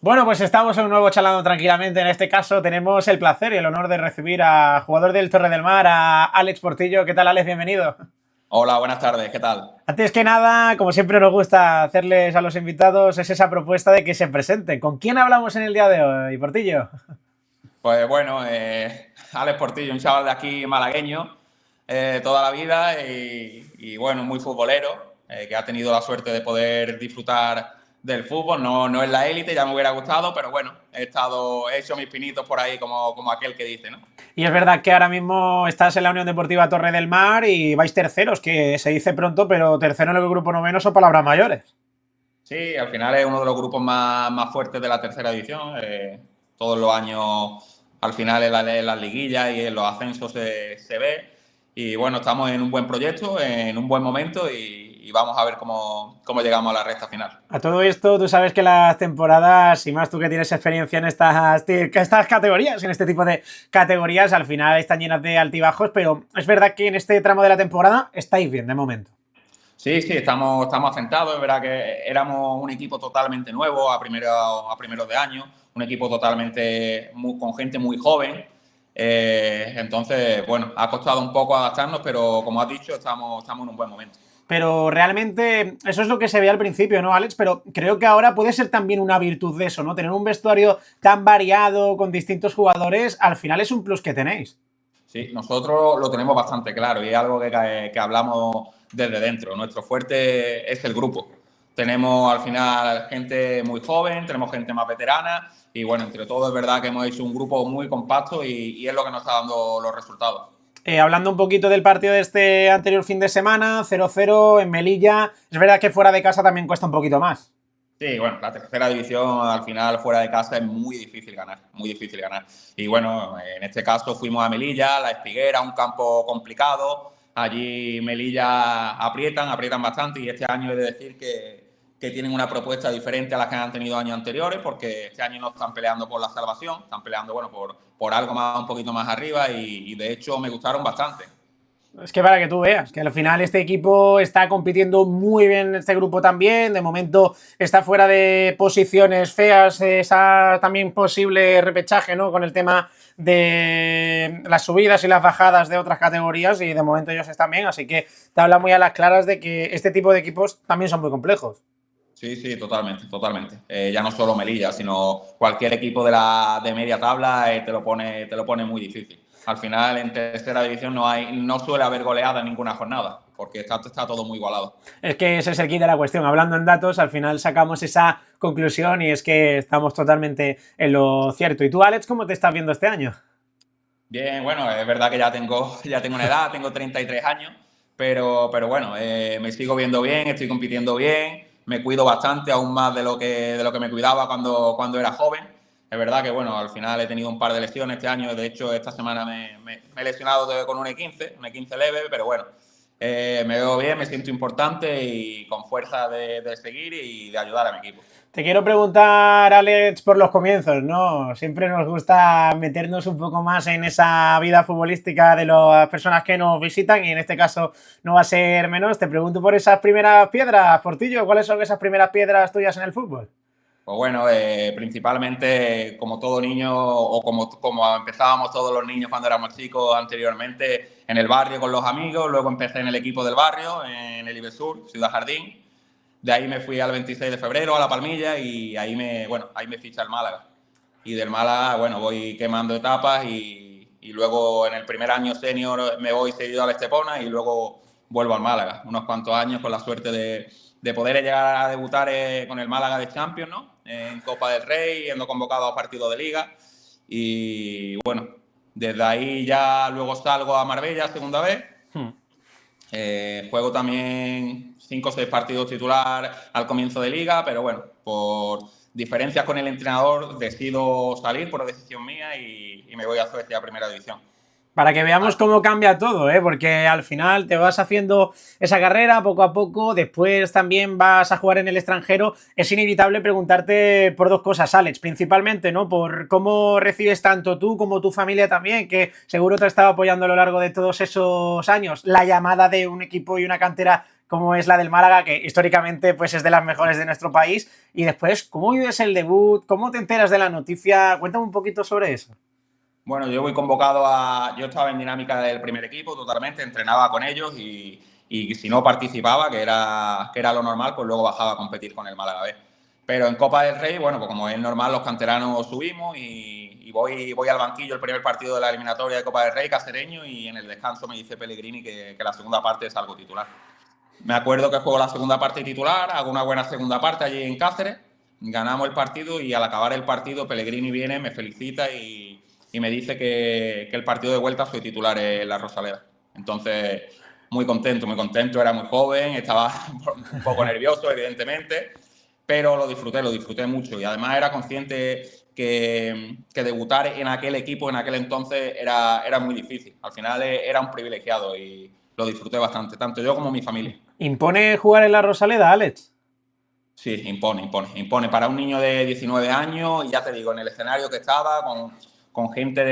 Bueno, pues estamos en un nuevo charlando tranquilamente. En este caso tenemos el placer y el honor de recibir a jugador del Torre del Mar, a Alex Portillo. ¿Qué tal, Alex? Bienvenido. Hola, buenas tardes, ¿qué tal? Antes que nada, como siempre nos gusta hacerles a los invitados, es esa propuesta de que se presenten. ¿Con quién hablamos en el día de hoy, Portillo? Pues bueno, Alex Portillo, un chaval de aquí malagueño toda la vida y bueno, muy futbolero, que ha tenido la suerte de poder disfrutar del fútbol. No es la élite, ya me hubiera gustado, pero bueno, he hecho mis pinitos por ahí como aquel que dice, ¿no? Y es verdad que ahora mismo estás en la Unión Deportiva Torre del Mar y vais terceros, que se dice pronto, pero tercero en el grupo noveno son palabras mayores. Sí, al final es uno de los grupos más fuertes de la tercera división. Todos los años, al final en las liguillas y en los ascensos se ve. Y bueno, estamos en un buen proyecto, en un buen momento y vamos a ver cómo llegamos a la recta final. A todo esto, tú sabes que las temporadas, y más tú que tienes experiencia en estas categorías, en este tipo de categorías, al final están llenas de altibajos, pero es verdad que en este tramo de la temporada estáis bien de momento. Sí, estamos asentados. Es verdad que éramos un equipo totalmente nuevo a primeros de año, un equipo totalmente con gente muy joven. Entonces, bueno, ha costado un poco adaptarnos, pero como has dicho, estamos en un buen momento. Pero realmente eso es lo que se ve al principio, ¿no, Alex? Pero creo que ahora puede ser también una virtud de eso, ¿no? Tener un vestuario tan variado, con distintos jugadores, al final es un plus que tenéis. Sí, nosotros lo tenemos bastante claro y es algo que hablamos desde dentro. Nuestro fuerte es el grupo. Tenemos al final gente muy joven, tenemos gente más veterana y bueno, entre todo es verdad que hemos hecho un grupo muy compacto y es lo que nos está dando los resultados. Hablando un poquito del partido de este anterior fin de semana, 0-0 en Melilla, es verdad que fuera de casa también cuesta un poquito más. Sí, bueno, la tercera división al final fuera de casa es muy difícil ganar, muy difícil ganar. Y bueno, en este caso fuimos a Melilla, La Espiguera, un campo complicado. Allí Melilla aprietan bastante y este año he de decir que tienen una propuesta diferente a las que han tenido años anteriores porque este año no están peleando por la salvación, están peleando bueno, por algo más, un poquito más arriba y de hecho me gustaron bastante. Es que para que tú veas, que al final este equipo está compitiendo muy bien en este grupo también, de momento está fuera de posiciones feas, esa también posible repechaje, ¿no? Con el tema de las subidas y las bajadas de otras categorías y de momento ellos están bien, así que te habla muy a las claras de que este tipo de equipos también son muy complejos. Sí, totalmente, totalmente. Ya no solo Melilla, sino cualquier equipo de media tabla te lo pone muy difícil. Al final, en tercera división no suele haber goleada en ninguna jornada, porque está todo muy igualado. Es que ese es el kit de la cuestión. Hablando en datos, al final sacamos esa conclusión y es que estamos totalmente en lo cierto. ¿Y tú, Alex, cómo te estás viendo este año? Bien, bueno, es verdad que ya tengo una edad, tengo 33 años, pero bueno, me sigo viendo bien, estoy compitiendo bien, me cuido bastante, aún más de lo que me cuidaba cuando era joven. Es verdad que, bueno, al final he tenido un par de lesiones este año, de hecho esta semana me he lesionado con un E15 leve, pero bueno, me veo bien, me siento importante y con fuerza de seguir y de ayudar a mi equipo. Te quiero preguntar, Alex, por los comienzos, ¿no? Siempre nos gusta meternos un poco más en esa vida futbolística de las personas que nos visitan y en este caso no va a ser menos. Te pregunto por esas primeras piedras, Portillo, ¿cuáles son esas primeras piedras tuyas en el fútbol? Pues bueno, principalmente como todo niño o como empezábamos todos los niños cuando éramos chicos anteriormente en el barrio con los amigos, luego empecé en el equipo del barrio, en el Ibesur, Ciudad Jardín, de ahí me fui al 26 de febrero a La Palmilla y ahí me ficha el Málaga. Y del Málaga, bueno, voy quemando etapas y luego en el primer año senior me voy seguido al Estepona y luego vuelvo al Málaga. Unos cuantos años con la suerte de poder llegar a debutar con el Málaga de Champions, ¿no? En Copa del Rey, siendo convocado a partidos de Liga. Y bueno, desde ahí ya luego salgo a Marbella, segunda vez. Juego también 5 o 6 partidos titular al comienzo de Liga, pero bueno, por diferencias con el entrenador decido salir por decisión mía y me voy a Suecia a Primera División. Para que veamos cómo cambia todo, ¿eh? Porque al final te vas haciendo esa carrera poco a poco, después también vas a jugar en el extranjero. Es inevitable preguntarte por dos cosas, Alex, principalmente, ¿no? Por cómo recibes tanto tú como tu familia también, que seguro te ha estado apoyando a lo largo de todos esos años, la llamada de un equipo y una cantera cómo es la del Málaga, que históricamente pues es de las mejores de nuestro país. Y después, ¿cómo vives el debut? ¿Cómo te enteras de la noticia? Cuéntame un poquito sobre eso. Bueno, yo voy convocado Yo estaba en dinámica del primer equipo totalmente, entrenaba con ellos y si no participaba, que era lo normal, pues luego bajaba a competir con el Málaga B. Pero en Copa del Rey, bueno, pues como es normal, los canteranos subimos y voy al banquillo el primer partido de la eliminatoria de Copa del Rey, cacereño, y en el descanso me dice Pellegrini que la segunda parte es algo titular. Me acuerdo que juego la segunda parte titular, hago una buena segunda parte allí en Cáceres, ganamos el partido y al acabar el partido Pellegrini viene, me felicita y me dice que el partido de vuelta soy titular en la Rosaleda. Entonces, muy contento, era muy joven, estaba un poco nervioso, evidentemente, pero lo disfruté mucho y además era consciente que debutar en aquel equipo, en aquel entonces, era muy difícil. Al final era un privilegiado y lo disfruté bastante, tanto yo como mi familia. ¿Impone jugar en la Rosaleda, Alex? Sí, impone. Para un niño de 19 años, y ya te digo, en el escenario que estaba, con gente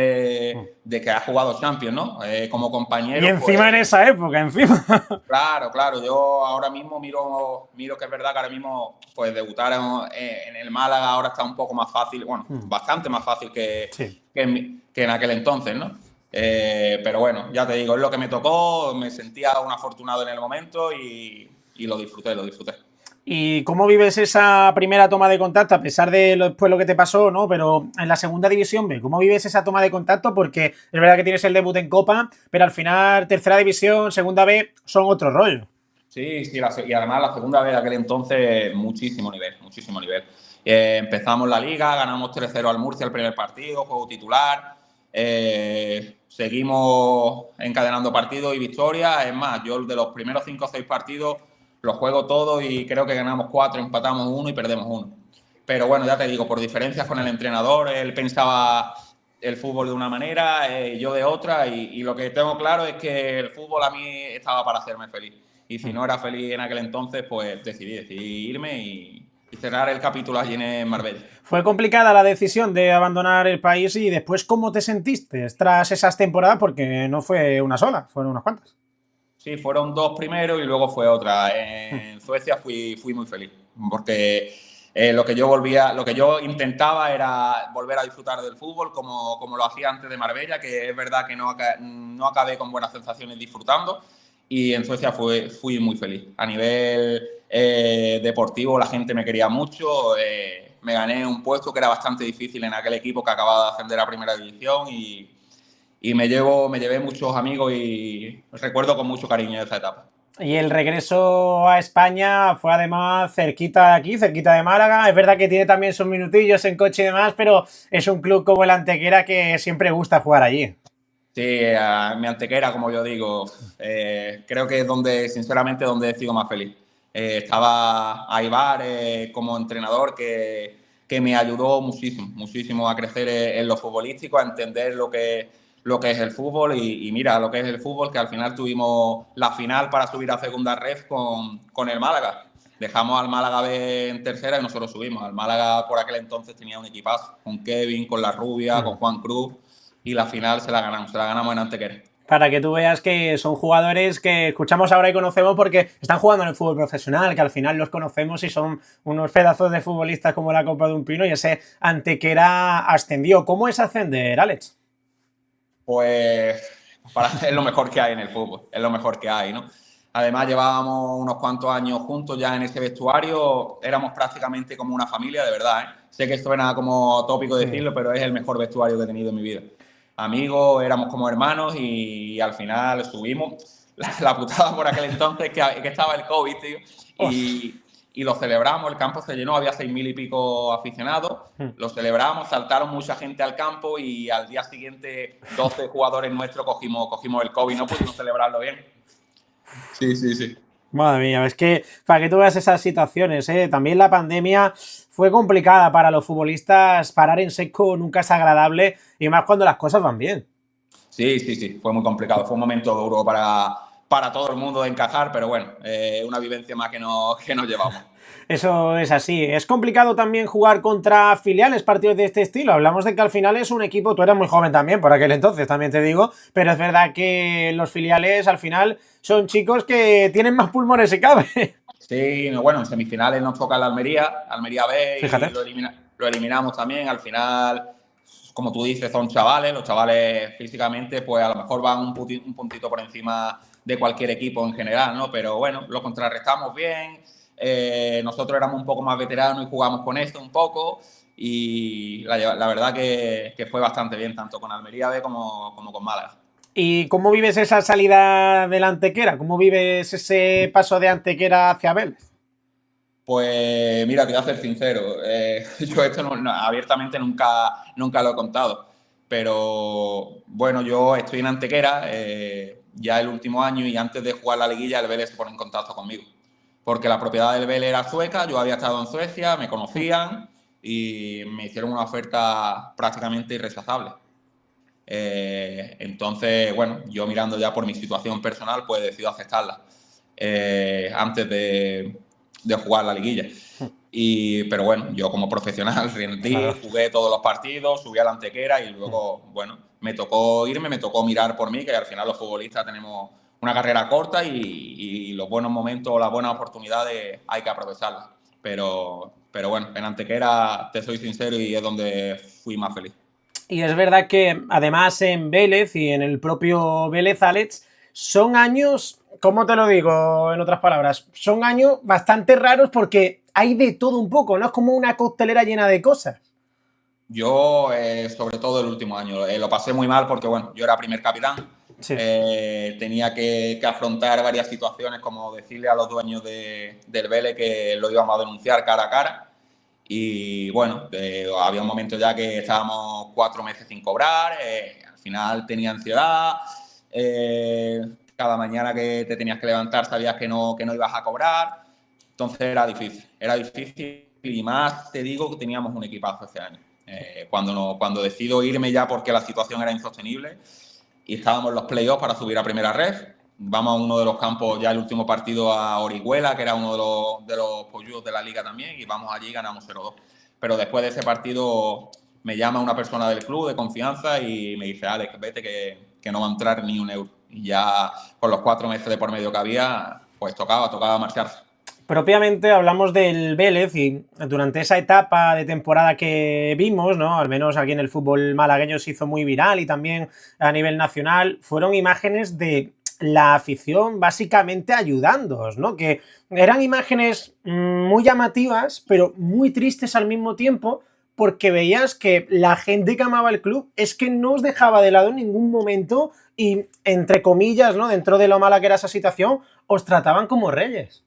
de que ha jugado Champions, ¿no? Como Y compañero, encima pues. en esa época, encima. Claro. Yo ahora mismo miro que es verdad que ahora mismo, pues debutar en el Málaga ahora está un poco más fácil, bueno, bastante más fácil Sí. que en aquel entonces, ¿no? Pero bueno, ya te digo, es lo que me tocó, me sentía un afortunado en el momento y lo disfruté. ¿Y cómo vives esa primera toma de contacto, a pesar de después lo que te pasó, ¿no? Pero en la segunda división B, ¿cómo vives esa toma de contacto? Porque es verdad que tienes el debut en Copa, pero al final tercera división, segunda B, son otro rollo. Sí, y además la segunda vez de aquel entonces, muchísimo nivel. Empezamos la liga, ganamos 3-0 al Murcia el primer partido, juego titular, seguimos encadenando partidos y victorias. Es más, yo de los primeros 5 o 6 partidos los juego todos y creo que ganamos 4, empatamos 1 y perdemos 1. Pero bueno, ya te digo, por diferencias con el entrenador, él pensaba el fútbol de una manera, yo de otra, y lo que tengo claro es que el fútbol a mí estaba para hacerme feliz. Y si no era feliz en aquel entonces, pues decidí irme y cerrar el capítulo allí en Marbella. Fue complicada la decisión de abandonar el país y después, ¿cómo te sentiste tras esas temporadas? Porque no fue una sola, fueron unas cuantas. Sí, fueron 2 primero y luego fue otra. En Suecia fui muy feliz, porque lo que yo intentaba era volver a disfrutar del fútbol como lo hacía antes de Marbella, que es verdad que no acabé con buenas sensaciones disfrutando, y en Suecia fui muy feliz. A nivel deportivo la gente me quería mucho, me gané un puesto que era bastante difícil en aquel equipo que acababa de ascender a Primera División y me llevé muchos amigos y recuerdo con mucho cariño esa etapa. Y el regreso a España fue además cerquita de aquí, cerquita de Málaga. Es verdad que tiene también sus minutillos en coche y demás, pero es un club como el Antequera que siempre gusta jugar allí. Sí, mi Antequera, como yo digo, creo que es sinceramente, donde he sido más feliz. Estaba Aibar como entrenador que me ayudó muchísimo a crecer en lo futbolístico, a entender lo que es el fútbol y mira lo que es el fútbol, que al final tuvimos la final para subir a segunda red con el Málaga. Dejamos al Málaga B en tercera y nosotros subimos. Al Málaga por aquel entonces tenía un equipazo, con Kevin, con La Rubia, con Juan Cruz, y la final se la ganamos en Antequera. Para que tú veas que son jugadores que escuchamos ahora y conocemos porque están jugando en el fútbol profesional, que al final los conocemos y son unos pedazos de futbolistas como la Copa de un Pino, y ese Antequera ascendió. ¿Cómo es ascender, Alex? Pues es lo mejor que hay en el fútbol, es lo mejor que hay, ¿no? Además llevábamos unos cuantos años juntos ya en ese vestuario, éramos prácticamente como una familia, de verdad, ¿eh? Sé que suena como tópico decirlo, pero es el mejor vestuario que he tenido en mi vida. Amigos, éramos como hermanos y al final subimos. La putada por aquel entonces que estaba el COVID, tío, y lo celebramos, el campo se llenó, había 6.000 y pico aficionados, lo celebramos, saltaron mucha gente al campo y al día siguiente 12 jugadores nuestros cogimos el COVID, no pudimos celebrarlo bien. Sí. Madre mía, es que para que tú veas esas situaciones, también la pandemia fue complicada para los futbolistas, parar en seco nunca es agradable y más cuando las cosas van bien. Sí, fue muy complicado, fue un momento duro para todo el mundo de encajar, pero bueno, una vivencia más que nos llevamos. Eso es así. Es complicado también jugar contra filiales, partidos de este estilo. Hablamos de que al final es un equipo, tú eras muy joven también por aquel entonces, también te digo, pero es verdad que los filiales al final son chicos que tienen más pulmones si cabe. Sí, bueno, en semifinales nos toca la Almería B, y Fíjate. lo eliminamos también. Al final, como tú dices, son chavales, los chavales físicamente pues a lo mejor van un puntito por encima de cualquier equipo en general, ¿no? Pero bueno, lo contrarrestamos bien. Nosotros éramos un poco más veteranos y jugamos con esto un poco, y la verdad que fue bastante bien, tanto con Almería B como con Málaga. ¿Y cómo vives esa salida del Antequera? ¿Cómo vives ese paso de Antequera hacia Vélez? Pues mira, te voy a ser sincero, yo esto abiertamente nunca lo he contado, pero bueno, yo estoy en Antequera ya el último año, y antes de jugar la liguilla el Vélez se pone en contacto conmigo, porque la propiedad del Vélez era sueca, yo había estado en Suecia, me conocían y me hicieron una oferta prácticamente irrechazable. Entonces, bueno, yo mirando ya por mi situación personal, pues decido aceptarla antes de jugar la liguilla. Pero bueno, yo como profesional rendí, Claro. jugué todos los partidos, subí a la Antequera y luego, bueno, me tocó irme, me tocó mirar por mí, que al final los futbolistas tenemos una carrera corta y los buenos momentos, las buenas oportunidades hay que aprovecharlas. Pero bueno, en Antequera, te soy sincero, y es donde fui más feliz. Y es verdad que además en Vélez y en el propio Vélez, Alex, son años, ¿cómo te lo digo en otras palabras? Son años bastante raros porque hay de todo un poco, ¿no? Es como una coctelera llena de cosas. Yo, sobre todo el último año, lo pasé muy mal porque, bueno, yo era primer capitán, Sí. tenía que afrontar varias situaciones, como decirle a los dueños del Vélez que lo íbamos a denunciar cara a cara. Y bueno, había un momento ya que estábamos 4 meses sin cobrar, al final tenía ansiedad, cada mañana que te tenías que levantar sabías que no ibas a cobrar, entonces era difícil, y más te digo que teníamos un equipazo ese año. Cuando decido irme ya porque la situación era insostenible y estábamos en los playoffs para subir a primera red, vamos a uno de los campos, ya el último partido, a Orihuela, que era uno de los polludos de la liga también, y vamos allí y ganamos 0-2. Pero después de ese partido me llama una persona del club de confianza y me dice: Alex, vete, que no va a entrar ni un euro. Y ya con los 4 meses de por medio que había, pues tocaba marcharse. Propiamente hablamos del Vélez y durante esa etapa de temporada que vimos, ¿no? Al menos aquí en el fútbol malagueño se hizo muy viral y también a nivel nacional, fueron imágenes de la afición básicamente ayudándoos, ¿no? Que eran imágenes muy llamativas, pero muy tristes al mismo tiempo, porque veías que la gente que amaba el club es que no os dejaba de lado en ningún momento y, entre comillas, ¿no? Dentro de lo mala que era esa situación, os trataban como reyes.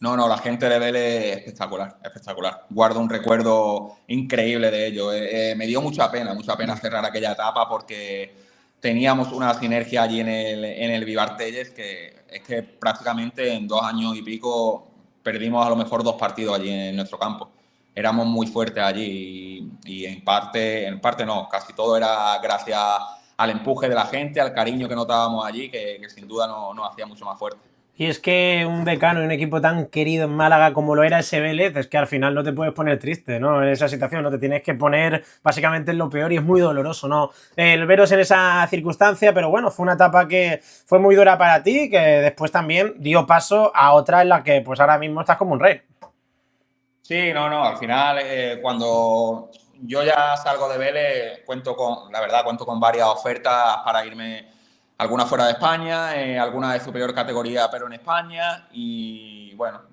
No, la gente de Vélez es espectacular, espectacular. Guardo un recuerdo increíble de ello. Me dio mucha pena cerrar aquella etapa, porque teníamos una sinergia allí en el Vivar Telles, que es que prácticamente en 2 años y pico perdimos a lo mejor 2 partidos allí en nuestro campo. Éramos muy fuertes allí, y en parte no, casi todo era gracias al empuje de la gente, al cariño que notábamos allí, que sin duda nos hacía mucho más fuertes. Y es que un decano y un equipo tan querido en Málaga como lo era ese Vélez, es que al final no te puedes poner triste, ¿no? En esa situación, no te tienes que poner básicamente en lo peor, y es muy doloroso, ¿no? El veros en esa circunstancia, pero bueno, fue una etapa que fue muy dura para ti, que después también dio paso a otra en la que pues ahora mismo estás como un rey. Sí, no, al final, cuando yo ya salgo de Vélez, la verdad, cuento con varias ofertas para irme, algunas fuera de España, algunas de superior categoría, pero en España, y bueno,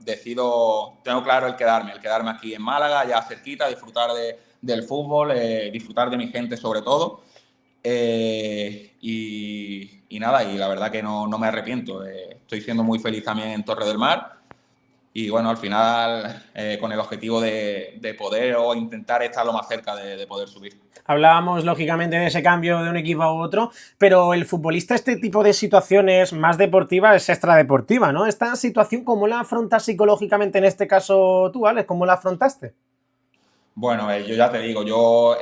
tengo claro el quedarme aquí en Málaga, ya cerquita, disfrutar del fútbol, disfrutar de mi gente sobre todo, y nada, y la verdad que no me arrepiento, estoy siendo muy feliz también en Torre del Mar. Y bueno, al final, con el objetivo de poder o intentar estar lo más cerca de poder subir. Hablábamos lógicamente de ese cambio de un equipo a otro, pero el futbolista, este tipo de situaciones más deportivas es extradeportiva, ¿no? Esta situación, ¿cómo la afrontas psicológicamente en este caso tú, Alex? ¿Cómo la afrontaste? Bueno, yo ya te digo, yo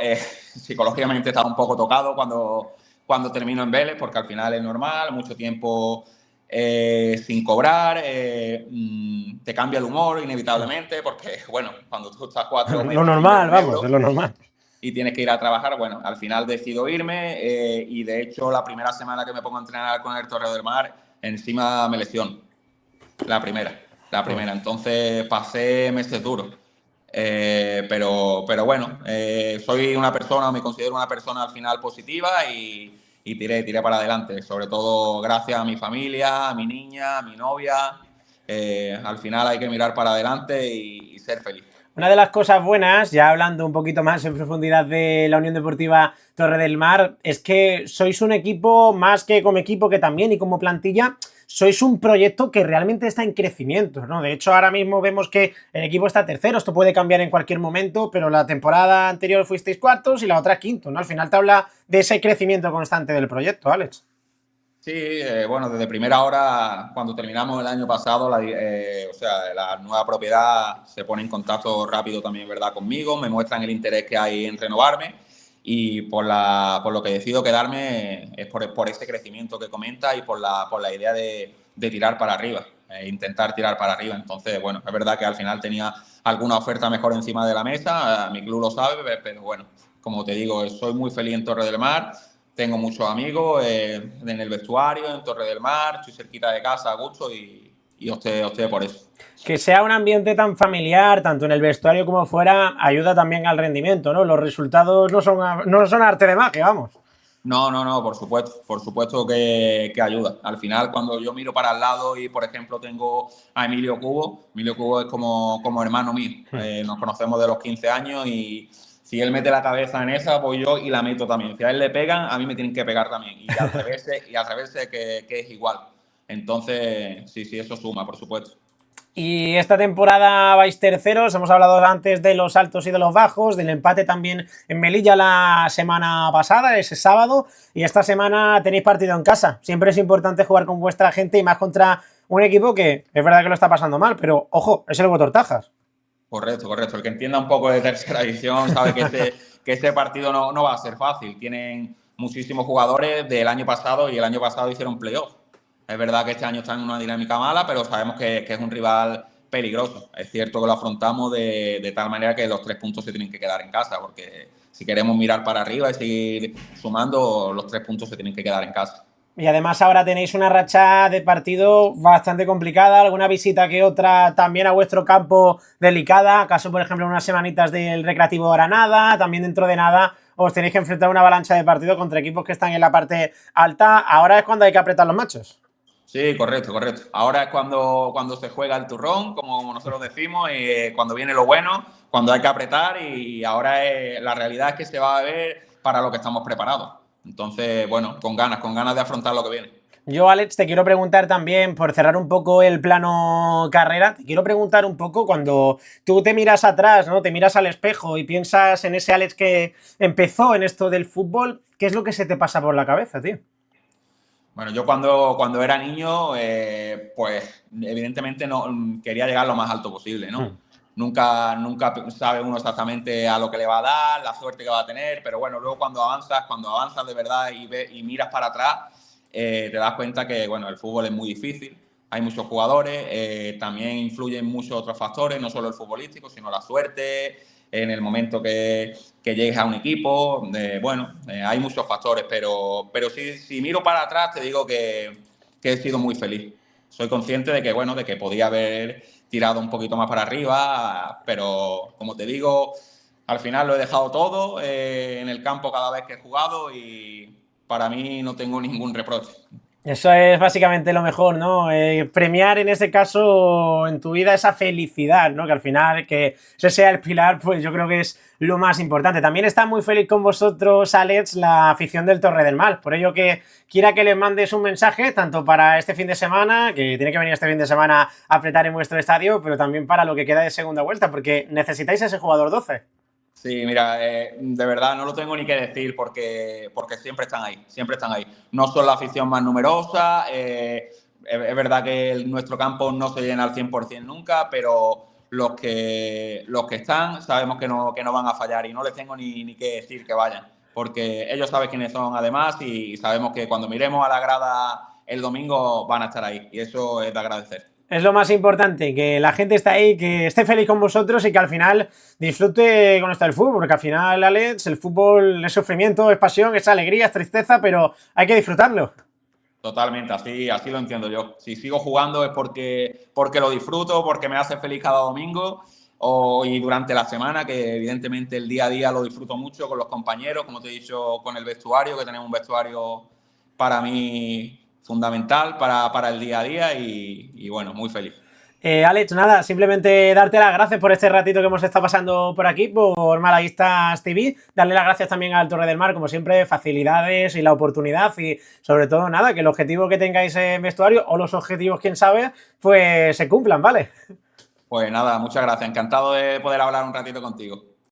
psicológicamente estaba un poco tocado cuando termino en Vélez, porque al final es normal, mucho tiempo sin cobrar, te cambia el humor inevitablemente, porque, bueno, cuando tú estás 4 meses Lo sin ver normal, un vamos, euro es lo normal. y tienes que ir a trabajar, bueno, al final decido irme y de hecho la primera semana que me pongo a entrenar con el Torreo del Mar, encima me lesiono, la primera. Entonces pasé meses duros. Pero bueno, soy una persona, me considero una persona al final positiva y tiré para adelante, sobre todo gracias a mi familia, a mi niña, a mi novia. Al final hay que mirar para adelante y ser feliz. Una de las cosas buenas, ya hablando un poquito más en profundidad de la Unión Deportiva Torre del Mar, es que sois un equipo, más que como equipo, que también y como plantilla, sois un proyecto que realmente está en crecimiento, ¿no? De hecho, ahora mismo vemos que el equipo está tercero, esto puede cambiar en cualquier momento, pero la temporada anterior fuisteis cuartos y la otra quinto, ¿no? Al final te habla de ese crecimiento constante del proyecto, Alex. Sí, bueno, desde primera hora, cuando terminamos el año pasado, o sea, la nueva propiedad se pone en contacto rápido también, ¿verdad?, conmigo, me muestran el interés que hay en renovarme y por lo que decido quedarme es por ese crecimiento que comenta y por la idea de tirar para arriba, intentar tirar para arriba. Entonces, bueno, es verdad que al final tenía alguna oferta mejor encima de la mesa, mi club lo sabe, pero bueno, como te digo, soy muy feliz en Torre del Mar. Tengo muchos amigos en el vestuario, en Torre del Mar, estoy cerquita de casa a gusto y opté por eso. Que sea un ambiente tan familiar, tanto en el vestuario como fuera, ayuda también al rendimiento, ¿no? Los resultados no son arte de magia, vamos. No, por supuesto que ayuda. Al final, cuando yo miro para el lado y, por ejemplo, tengo a Emilio Cubo es como hermano mío. Nos conocemos de los 15 años y si él mete la cabeza en esa, voy yo y la meto también. Si a él le pegan, a mí me tienen que pegar también. Y al revés que es igual. Entonces, sí, eso suma, por supuesto. Y esta temporada vais terceros, hemos hablado antes de los altos y de los bajos, del empate también en Melilla la semana pasada, ese sábado, y esta semana tenéis partido en casa. Siempre es importante jugar con vuestra gente y más contra un equipo que es verdad que lo está pasando mal, pero ojo, es el Tortajas. Correcto. El que entienda un poco de tercera división sabe que ese partido no va a ser fácil. Tienen muchísimos jugadores del año pasado y el año pasado hicieron playoff. Es verdad que este año están en una dinámica mala, pero sabemos que es un rival peligroso. Es cierto que lo afrontamos de tal manera que los 3 puntos se tienen que quedar en casa, porque si queremos mirar para arriba y seguir sumando, los 3 puntos se tienen que quedar en casa. Y además ahora tenéis una racha de partido bastante complicada, alguna visita que otra también a vuestro campo delicada, acaso por ejemplo unas semanitas del Recreativo Granada, también dentro de nada os tenéis que enfrentar a una avalancha de partido contra equipos que están en la parte alta, ahora es cuando hay que apretar los machos. Sí, correcto. Ahora es cuando se juega el turrón, como nosotros decimos, y cuando viene lo bueno, cuando hay que apretar y ahora la realidad es que se va a ver para lo que estamos preparados. Entonces, bueno, con ganas de afrontar lo que viene. Yo, Alex, te quiero preguntar también, por cerrar un poco el plano carrera, te quiero preguntar un poco cuando tú te miras atrás, ¿no? Te miras al espejo y piensas en ese Alex que empezó en esto del fútbol, ¿qué es lo que se te pasa por la cabeza, tío? Bueno, yo cuando era niño, pues evidentemente no quería llegar lo más alto posible, ¿no? Mm. Nunca sabe uno exactamente a lo que le va a dar, la suerte que va a tener, pero bueno, luego cuando avanzas de verdad y miras para atrás, te das cuenta que, bueno, el fútbol es muy difícil, hay muchos jugadores, también influyen muchos otros factores, no solo el futbolístico, sino la suerte, en el momento que llegues a un equipo, hay muchos factores, pero si miro para atrás te digo que he sido muy feliz. Soy consciente de que, bueno, de que podía haber tirado un poquito más para arriba, pero como te digo, al final lo he dejado todo en el campo cada vez que he jugado y para mí no tengo ningún reproche. Eso es básicamente lo mejor, ¿no? Premiar en ese caso en tu vida esa felicidad, ¿no? Que al final que ese sea el pilar, pues yo creo que es lo más importante. También está muy feliz con vosotros, Alex, la afición del Torre del Mar. Por ello que quiera que les mandes un mensaje, tanto para este fin de semana, que tiene que venir este fin de semana a apretar en vuestro estadio, pero también para lo que queda de segunda vuelta, porque necesitáis ese jugador 12. Sí, mira, de verdad no lo tengo ni que decir porque siempre están ahí. No son la afición más numerosa, es verdad que nuestro campo no se llena al 100% nunca, pero los que están sabemos que no van a fallar y no les tengo ni que decir que vayan, porque ellos saben quiénes son además y sabemos que cuando miremos a la grada el domingo van a estar ahí y eso es de agradecer. Es lo más importante, que la gente esté ahí, que esté feliz con vosotros y que al final disfrute con esto del fútbol, porque al final, Alex, el fútbol es sufrimiento, es pasión, es alegría, es tristeza, pero hay que disfrutarlo. Totalmente, así lo entiendo yo. Si sigo jugando es porque lo disfruto, porque me hace feliz cada domingo y durante la semana, que evidentemente el día a día lo disfruto mucho con los compañeros, como te he dicho, con el vestuario, que tenemos un vestuario para mí fundamental para el día a día y bueno, muy feliz. Alex, nada, simplemente darte las gracias por este ratito que hemos estado pasando por aquí, por Malaguistas TV, darle las gracias también al Torre del Mar, como siempre, facilidades y la oportunidad y sobre todo nada, que el objetivo que tengáis en vestuario o los objetivos, quién sabe, pues se cumplan, ¿vale? Pues nada, muchas gracias, encantado de poder hablar un ratito contigo.